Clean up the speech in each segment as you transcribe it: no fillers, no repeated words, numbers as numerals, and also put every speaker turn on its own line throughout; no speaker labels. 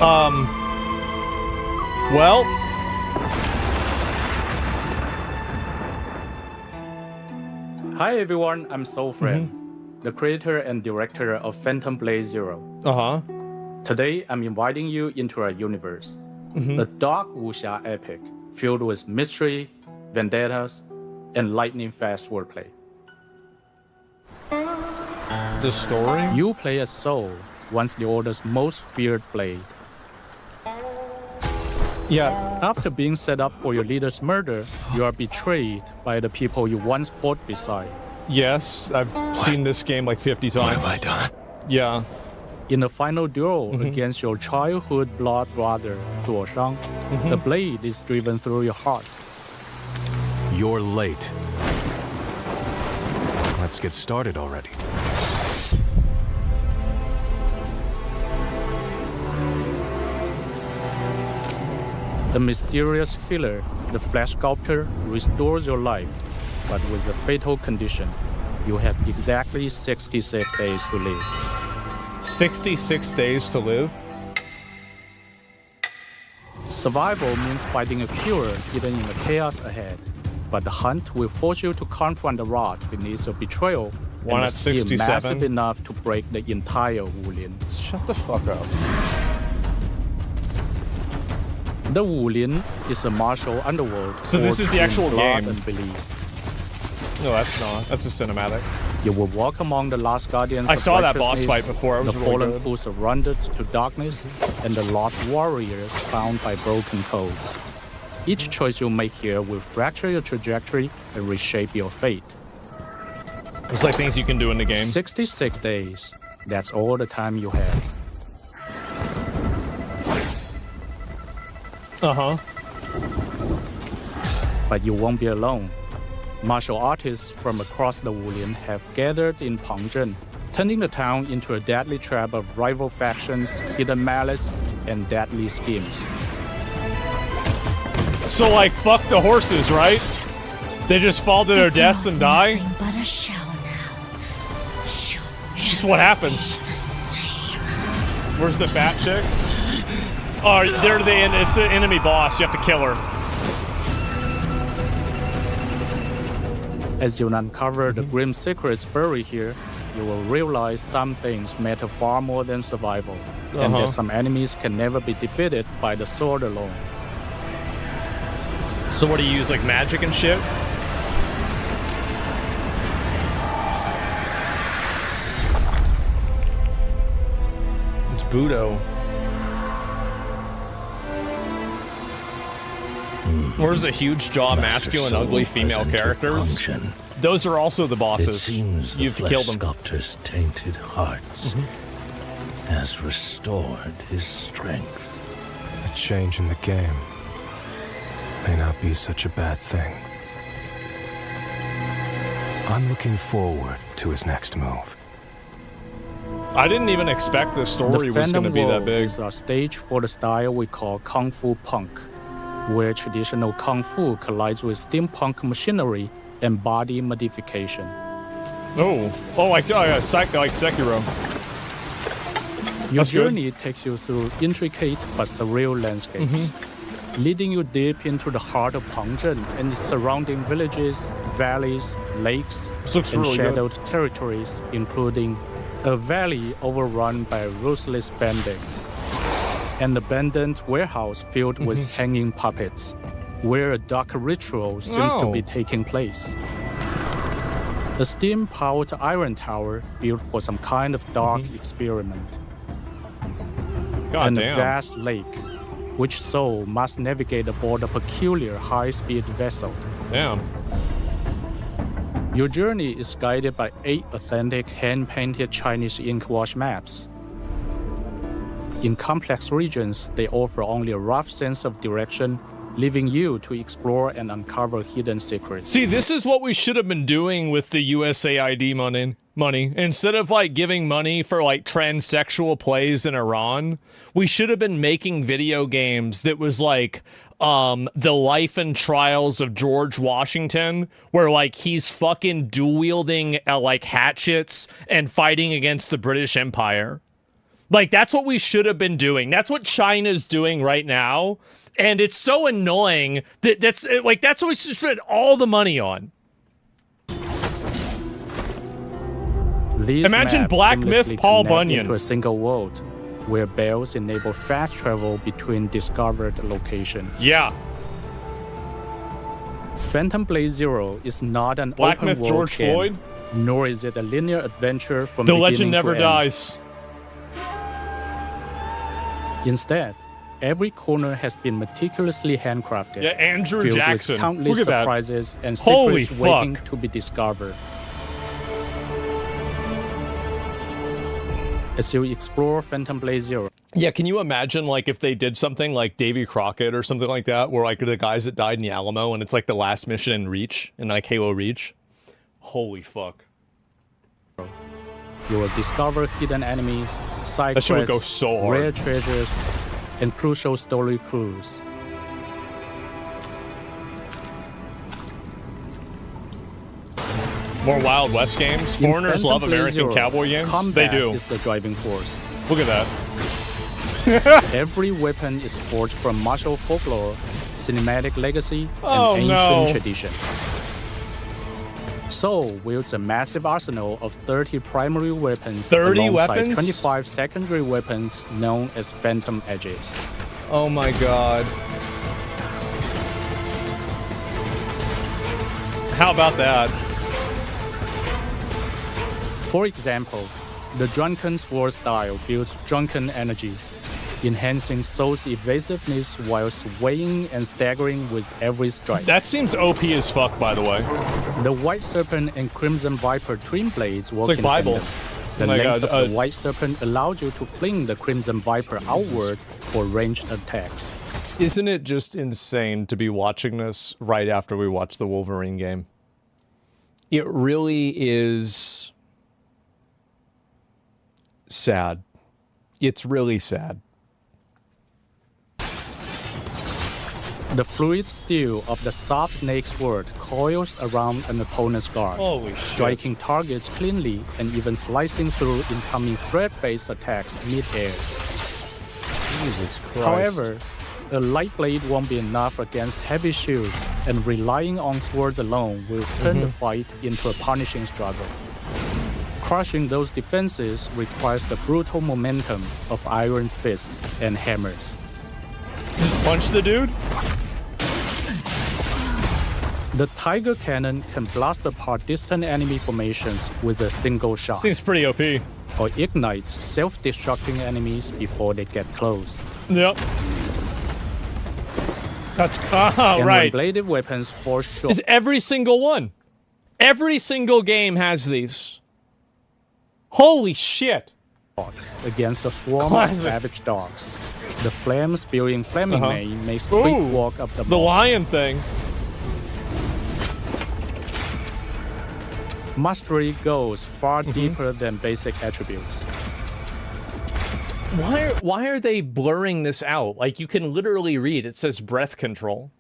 Well.
Hi everyone, I'm Soulfriend, the creator and director of Phantom Blade Zero. Today, I'm inviting you into our universe, a dark wuxia epic filled with mystery, vendettas, and lightning-fast wordplay.
The story?
You play as Soul, once the Order's most feared blade.
Yeah.
After being set up for your leader's murder, you are betrayed by the people you once fought beside.
Yes, I've seen this game like 50 times.
What have I done?
Yeah.
In the final duel against your childhood blood brother, Zuo Shang, the blade is driven through your heart.
You're late. Let's get started already.
The mysterious healer, the flesh sculptor, restores your life, but with a fatal condition. You have exactly 66 days to live.
66 days to live?
Survival means finding a cure hidden in the chaos ahead. But the hunt will force you to confront the rot beneath your betrayal.
Why not 67?
Massive enough to break the entire Wulin.
Shut the fuck up.
The Wulin is a martial underworld.
So this is the actual
blood
game.
And belief.
No, that's not. That's a cinematic.
You will walk among the last guardians.
I
of
saw that boss
righteousness,
fight before. It was
the
really
fallen
good.
fools surrendered to darkness, and the lost warriors found by broken codes. Each choice you make here will fracture your trajectory and reshape your fate.
It's like things you can do in the game.
66 days. That's all the time you have. But you won't be alone. Martial artists from across the Wulin have gathered in Pangzhen, turning the town into a deadly trap of rival factions, hidden malice, and deadly schemes.
So, like, fuck the horses, right? They just fall to their deaths and die?
But a show now. Show
It's just what happens. Where's the fat chicks? Oh, they're it's an enemy boss. You have to kill her.
As you uncover the grim secrets buried here, you will realize some things matter far more than survival, and that some enemies can never be defeated by the sword alone.
So what do you use, like magic and shit? It's Budo. Where's the huge jaw, masculine, ugly female characters?
Function.
Those are also the
It
bosses.
seems
You
the
have to kill
flesh
them.
sculptor's tainted hearts has restored his strength.
A change in the game may not be such a bad thing. I'm looking forward to his next move.
I didn't even expect the story was going to be that
World
big.
is a stage for the style we call Kung Fu Punk, where traditional Kung Fu collides with steampunk machinery and body modification.
Oh, like Sekiro.
Your
That's good.
journey takes you through intricate but surreal landscapes, leading you deep into the heart of Pangzhen and its surrounding villages, valleys, lakes,
This looks
and
really good.
shadowed territories, including a valley overrun by ruthless bandits, an abandoned warehouse filled with hanging puppets, where a dark ritual seems to be taking place. A steam-powered iron tower built for some kind of dark experiment.
God
And a
damn.
vast lake, which Soul must navigate aboard a peculiar high-speed vessel.
Damn.
Your journey is guided by 8 authentic hand-painted Chinese ink wash maps. In complex regions, they offer only a rough sense of direction, leaving you to explore and uncover hidden secrets.
See, this is what we should have been doing with the USAID money. Instead of like giving money for like transsexual plays in Iran, we should have been making video games that was like the life and trials of George Washington, where like he's fucking dual wielding like hatchets and fighting against the British Empire. Like, that's what we should have been doing. That's what China's doing right now. And it's so annoying that that's what we should spend all the money on.
These
Imagine
maps
Black Myth
seamlessly
Paul
connect
Bunyan.
into a single world, where bells enable fast travel between discovered locations.
Yeah.
Phantom Blade Zero is not an
Black
open
Myth
world
George
game,
Floyd.
nor is it a linear adventure from
The
beginning
legend never
to end.
dies.
Instead, every corner has been meticulously handcrafted,
Yeah, Andrew
filled
Jackson.
with countless
Look at that.
surprises and
Holy
secrets waiting
fuck.
to be discovered. As you explore Phantom Blade Zero,
Yeah, can you imagine, like, if they did something like Davy Crockett or something like that, where, like, the guys that died in the Alamo, and it's, like, the last mission in Reach, in, like, Halo Reach? Holy fuck.
you will discover hidden enemies, side
That shit would
quests,
go so hard.
rare treasures, and crucial story clues.
More Wild West games?
In
Foreigners
Phantom
love
Blade
American
Zero,
cowboy games? They
combat
do.
is the driving force.
Look at that.
Every weapon is forged from martial folklore, cinematic legacy,
Oh,
and ancient
no.
tradition. Soul wields a massive arsenal of 30 primary weapons
30
alongside
weapons?
25 secondary weapons known as Phantom Edges.
Oh my god. How about that?
For example, the Drunken Sword style builds drunken energy, enhancing Soul's evasiveness while swaying and staggering with every strike.
That seems OP as fuck, by the way.
The White Serpent and Crimson Viper twin blades work
like
in
Bible.
tandem. The
Oh my
length
God,
of the White Serpent allows you to fling the Crimson Viper outward for ranged attacks.
Isn't it just insane to be watching this right after we watch the Wolverine game? It really is sad. It's really sad.
The fluid steel of the soft snake sword coils around an opponent's guard,
Holy shit.
striking targets cleanly and even slicing through incoming threat-based attacks mid-air.
Jesus Christ.
However, a light blade won't be enough against heavy shields, and relying on swords alone will turn the fight into a punishing struggle. Crushing those defenses requires the brutal momentum of iron fists and hammers.
Just punch the dude?
The Tiger Cannon can blast apart distant enemy formations with a single shot,
Seems pretty OP.
or ignite self-destructing enemies before they get close.
Yep. That's
And when
right.
bladed weapons fall short,
Is every single one. Every single game has these. Holy shit.
against a swarm
Classic.
of savage dogs. The flame-spewing Flaming Mane makes quick
Ooh,
walk up the
The
ball.
lion thing.
Mastery goes far deeper than basic attributes.
Why are they blurring this out? Like, you can literally read. It says breath control.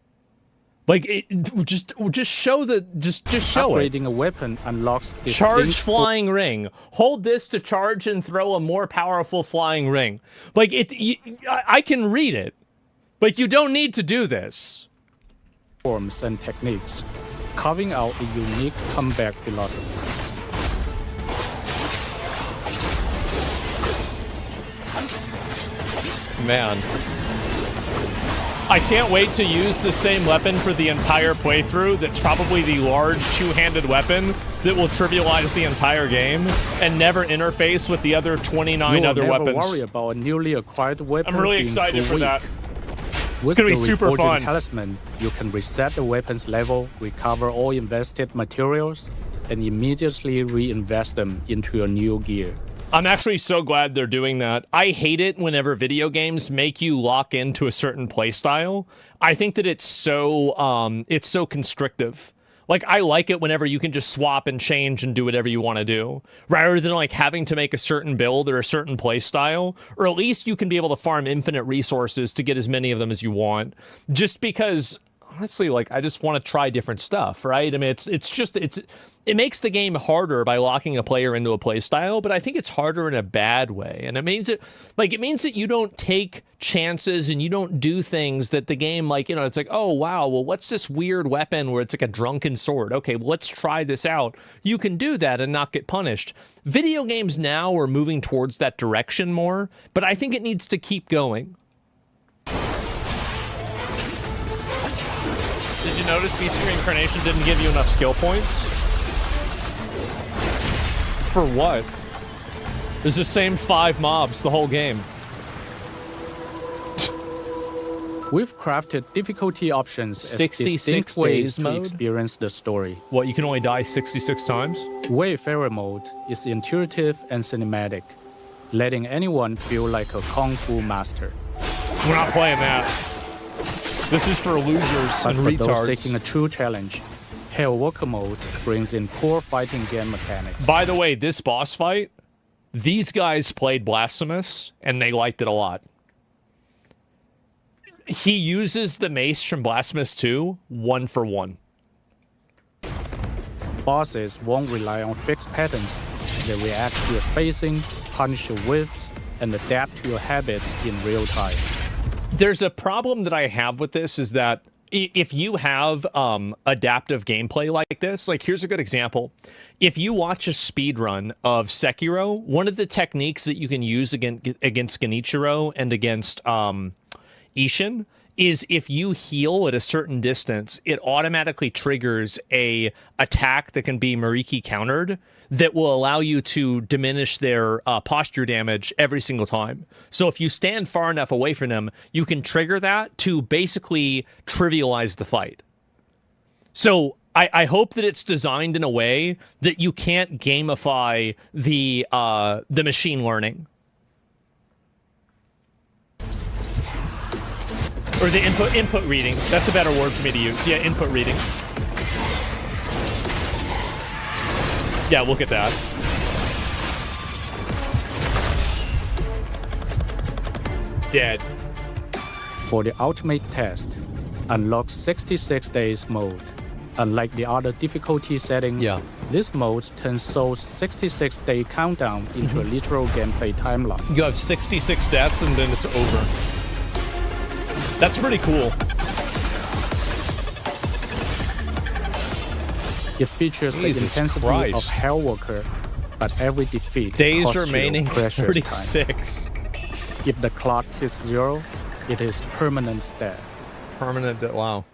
Like, just show just show it.
Upgrading a weapon unlocks
Charge
distinct
flying ring. Hold this to charge and throw a more powerful flying ring. Like, I can read it. Like, you don't need to do this.
forms and techniques, carving out a unique combat philosophy.
Man. I can't wait to use the same weapon for the entire playthrough. That's probably the large two-handed weapon that will trivialize the entire game and never interface with the other 29
You will
other
never
weapons.
worry about a newly acquired weapon.
I'm really
being
excited
too
for
weak.
that.
With
gonna be
the
super
Reforging
fun.
Talisman, you can reset the weapon's level, recover all invested materials, and immediately reinvest them into your new gear.
I'm actually so glad they're doing that. I hate it whenever video games make you lock into a certain playstyle. I think that it's so constrictive. Like, I like it whenever you can just swap and change and do whatever you want to do, rather than like having to make a certain build or a certain playstyle, or at least you can be able to farm infinite resources to get as many of them as you want. Just because, honestly, like, I just want to try different stuff, right? I mean, it makes the game harder by locking a player into a play style, but I think it's harder in a bad way. And it means that you don't take chances and you don't do things that the game, like, you know, it's like, oh, wow, well, what's this weird weapon where it's like a drunken sword? Okay, well, let's try this out. You can do that and not get punished. Video games now are moving towards that direction more, but I think it needs to keep going. Did you notice Beast Reincarnation didn't give you enough skill points? For what? There's the same 5 mobs the whole game.
We've crafted difficulty options as
66
distinct ways
days
to
mode?
experience the story.
What, you can only die 66 times?
Wayfarer mode is intuitive and cinematic, letting anyone feel like a kung fu master.
We're not playing that. This is for losers
But
and
for those
retards.
seeking a true challenge, Hellwalker mode brings in core fighting game mechanics.
By the way, this boss fight, these guys played Blasphemous, and they liked it a lot. He uses the mace from Blasphemous 2 1 for 1.
Bosses won't rely on fixed patterns. They react to your spacing, punish your whiffs, and adapt to your habits in real time.
There's a problem that I have with this is that if you have adaptive gameplay like this, like here's a good example. If you watch a speedrun of Sekiro, one of the techniques that you can use against Genichiro and against Ishin is if you heal at a certain distance, it automatically triggers a attack that can be Mariki countered that will allow you to diminish their posture damage every single time. So if you stand far enough away from them, you can trigger that to basically trivialize the fight. So I hope that it's designed in a way that you can't gamify the machine learning. Or the input reading. That's a better word for me to use. Yeah, input reading. Yeah, look at that. Dead.
For the ultimate test, unlock 66 days mode. Unlike the other difficulty settings, this mode turns Soul's 66-day countdown into a literal gameplay timeline.
You have 66 deaths and then it's over. That's pretty cool.
It features
Jesus
the intensity
Christ.
of Hellwalker, but every defeat
Days
costs
remaining
you precious
36.
time. If the clock hits 0, it is permanent death.
Permanent death, wow.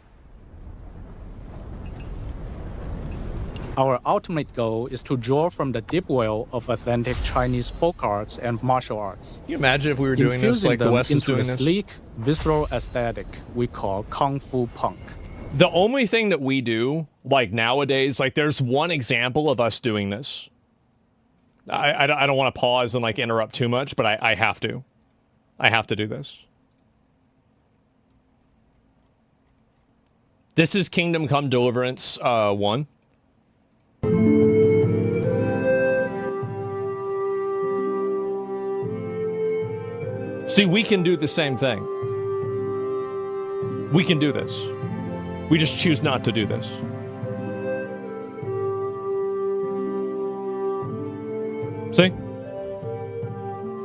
Our ultimate goal is to draw from the deep well of authentic Chinese folk arts and martial arts.
Can you imagine if we were doing this
infusing
like the
them
West is
into
doing
a
this?
sleek, visceral aesthetic we call Kung Fu Punk.
The only thing that we do, like nowadays, like there's one example of us doing this. I don't want to pause and like interrupt too much, but I have to. I have to do this. This is Kingdom Come Deliverance 1. See, we can do the same thing. We can do this. We just choose not to do this. See?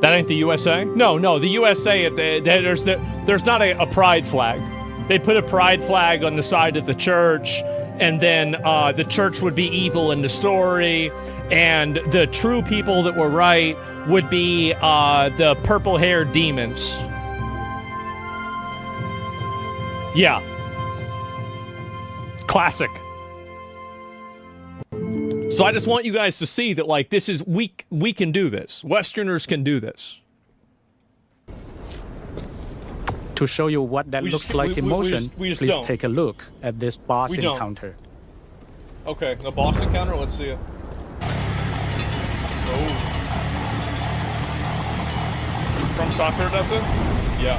That ain't the USA? No, the USA, there's not a pride flag. They put a pride flag on the side of the church, and then the church would be evil in the story, and the true people that were right would be the purple-haired demons. Yeah. Classic. So I just want you guys to see that, like, this is, we can do this. Westerners can do this.
To show you what that looks like in motion, please
don't.
take a look at this boss
don't.
encounter.
Okay, the boss encounter, let's see it. Oh. From Soccer does it? Yeah.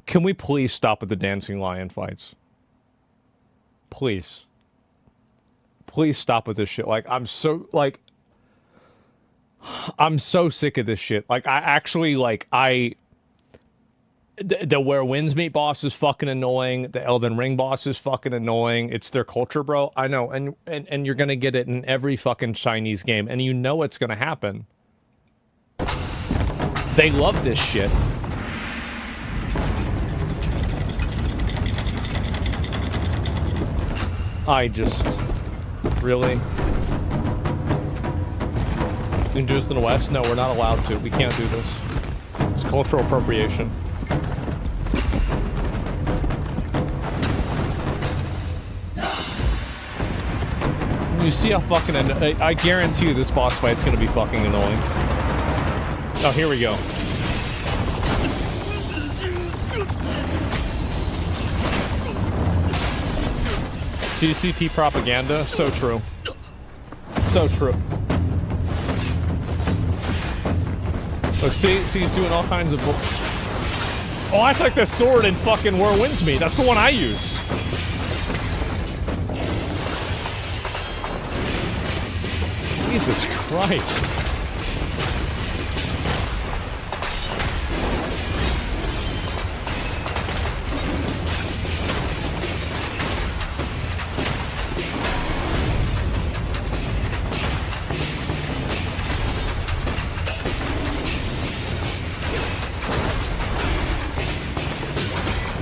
Can we please stop with the dancing lion fights? Please. Please stop with this shit. Like, I'm so, like... I'm so sick of this shit. Like, I actually, like, the Where Winds Meet boss is fucking annoying. The Elden Ring boss is fucking annoying. It's their culture, bro. I know, and you're gonna get it in every fucking Chinese game, and you know it's gonna happen. They love this shit. I just... Really? We can do this in the West? No, we're not allowed to. We can't do this. It's cultural appropriation. You see how fucking... I guarantee you this boss fight's gonna be fucking annoying. Oh, here we go. CCP propaganda? So true. So true. Look, see, he's doing all kinds of... Oh, that's like the sword in fucking Where Winds Meet. That's the one I use. Jesus Christ.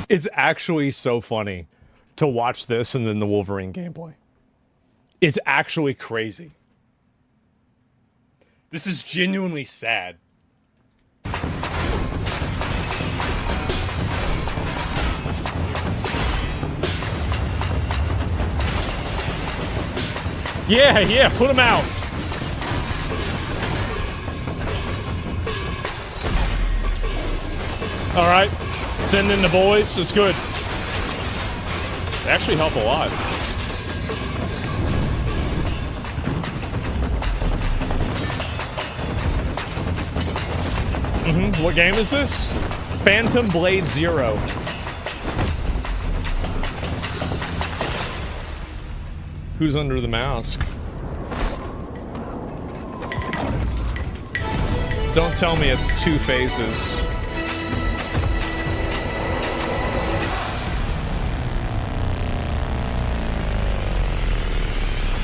It's actually so funny to watch this and then the Wolverine gameplay. It's actually crazy. This is genuinely sad. Yeah, put him out. All right. Send in the boys. It's good. They actually help a lot. What game is this? Phantom Blade Zero. Who's under the mask? Don't tell me it's 2 phases.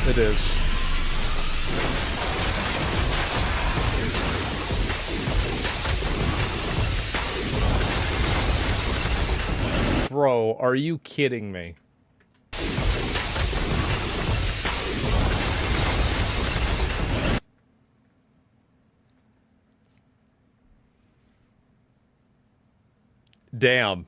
It is. Bro, are you kidding me? Damn.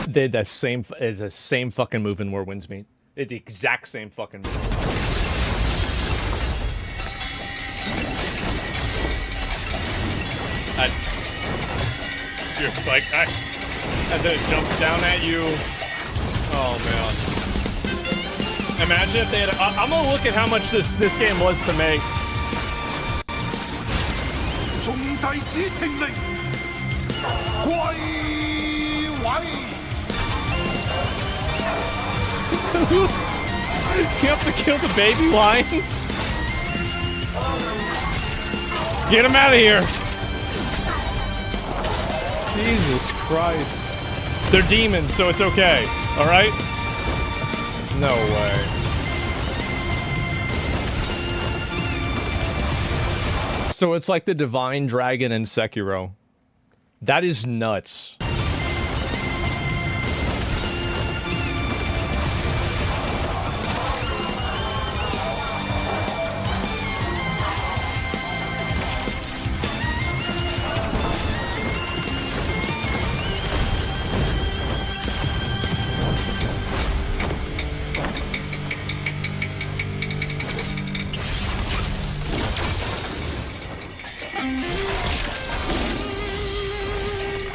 They had that same, it's the same fucking move in Where Winds Meet. It's the exact same fucking move. You're like, and then it jumps down at you. Oh man. Imagine if they had, I'm gonna look at how much this game was to make. You have to kill the baby lions? Get him out of here. Jesus Christ. They're demons, so it's okay. Alright? No way. So it's like the Divine Dragon in Sekiro. That is nuts.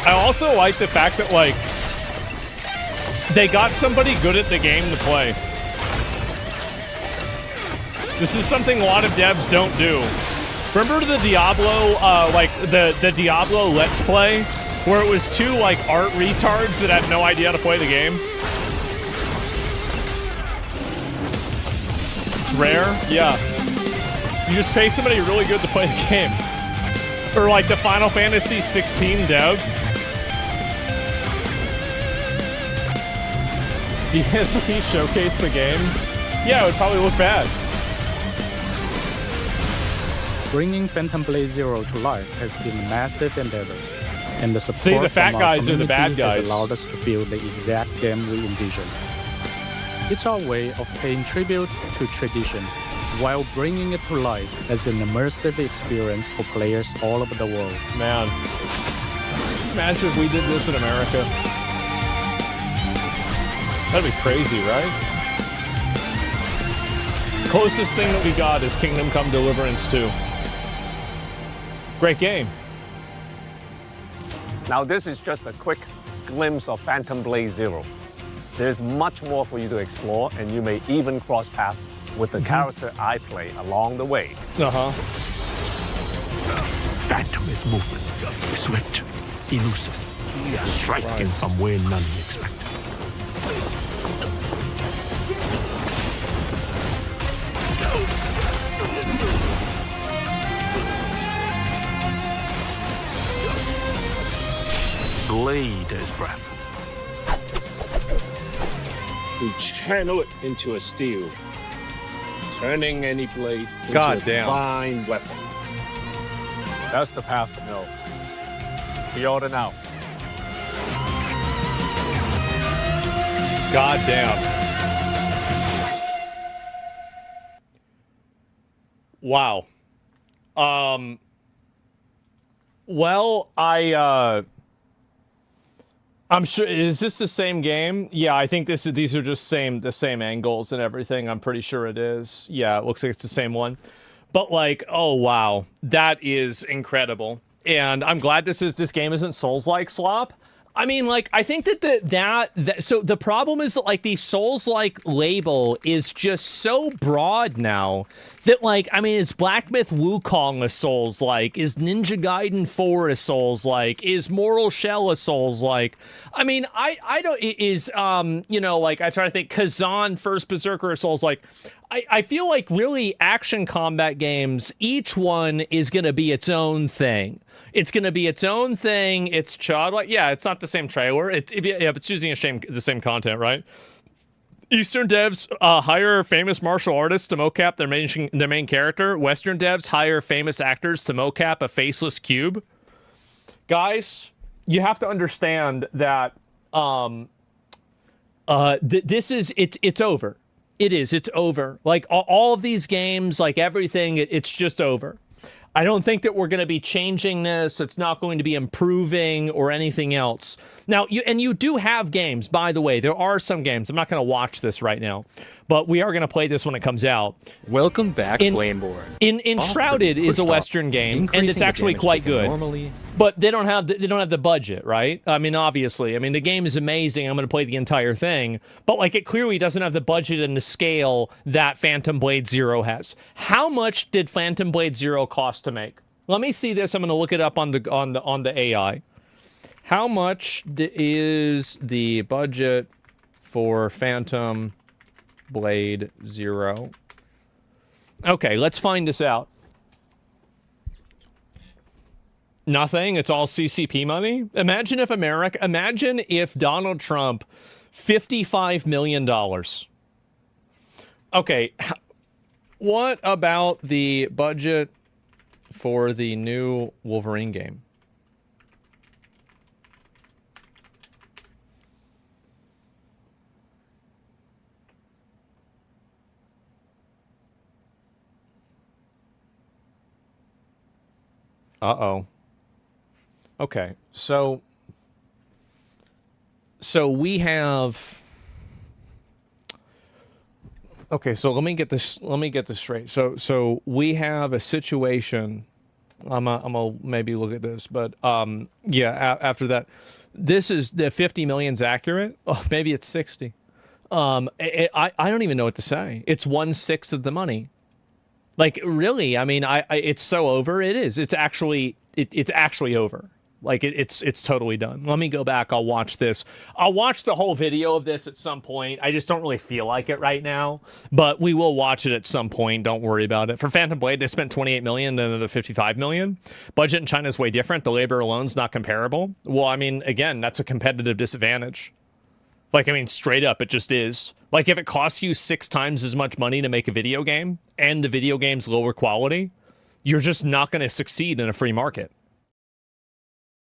I also like the fact that, like, they got somebody good at the game to play. This is something a lot of devs don't do. Remember the Diablo, like the Diablo Let's Play, where it was two like art retards that had no idea how to play the game? It's rare, yeah. You just pay somebody really good to play the game. Or like the Final Fantasy 16 dev. DSP showcase the game? Yeah, it would probably look bad.
Bringing Phantom Blade Zero to life has been a massive endeavor, and the support
See, the fat
from our
guys are the bad
community
guys.
has allowed us to build the exact game we envisioned. It's our way of paying tribute to tradition, while bringing it to life as an immersive experience for players all over the world.
Man, imagine if we did this in America. That'd be crazy, right? Closest thing that we got is Kingdom Come Deliverance 2. Great game.
Now this is just a quick glimpse of Phantom Blade Zero. There's much more for you to explore, and you may even cross paths with the character I play along the way.
Phantom is movement, swift, elusive, striking from where none expected. Blade is breath.
We channel it into a steel, turning any blade into
God
a
damn.
divine weapon.
That's the path to know. Pre-order now.
God damn. Wow. Well, I'm sure, is this the same game? Yeah, I think these are just the same angles and everything. I'm pretty sure it is. Yeah, it looks like it's the same one. But like, oh wow, that is incredible. And I'm glad this game isn't Souls-like slop. I mean, like, I think that so the problem is that, like, the Souls-like label is just so broad now that, like, I mean, is Black Myth Wukong a Souls-like? Is Ninja Gaiden 4 a Souls-like? Is Mortal Shell a Souls-like? I mean, I don't, is, you know, like, I try to think, Kazan First Berserker a Souls-like? I feel like really action combat games, each one is going to be its own thing. It's going to be its own thing. It's childlike. Yeah, it's not the same trailer. It's using the same content, right? Eastern devs hire famous martial artists to mocap their main character. Western devs hire famous actors to mocap a faceless cube. Guys, you have to understand that this is it's over. It's over. Like all of these games, like everything, it's just over. I don't think that we're going to be changing this. It's not going to be improving or anything else. Now, you do have games, by the way. There are some games. I'm not going to watch this right now, but we are going to play this when it comes out.
Welcome back, Flameborn.
Enshrouded is a Western game, and it's actually quite good. But they don't have the budget, right? I mean, obviously. I mean, the game is amazing. I'm going to play the entire thing, but like it clearly doesn't have the budget and the scale that Phantom Blade Zero has. How much did Phantom Blade Zero cost to make? Let me see this. I'm going to look it up on the AI. How much is the budget for Phantom Blade Zero? Okay, let's find this out. Nothing. It's all CCP money. Imagine if Donald Trump, $55 million. Okay, what about the budget for the new Wolverine game? Uh-oh. Okay, so we have. Okay, so let me get this straight. So we have a situation. I'm gonna maybe look at this, but yeah. After that, this is the 50 million's accurate. Oh, maybe it's 60. I don't even know what to say. It's 1/6 of the money. Like, really, I mean, I it's so over. It is. It's actually over. Like, it's totally done. Let me go back. I'll watch this. I'll watch the whole video of this at some point. I just don't really feel like it right now. But we will watch it at some point. Don't worry about it. For Phantom Blade, they spent 28 million and another 55 million. Budget in China is way different. The labor alone's not comparable. Well, I mean, again, that's a competitive disadvantage. Like, I mean, straight up, it just is. Like, if it costs you 6 times as much money to make a video game, and the video game's lower quality, you're just not going to succeed in a free market.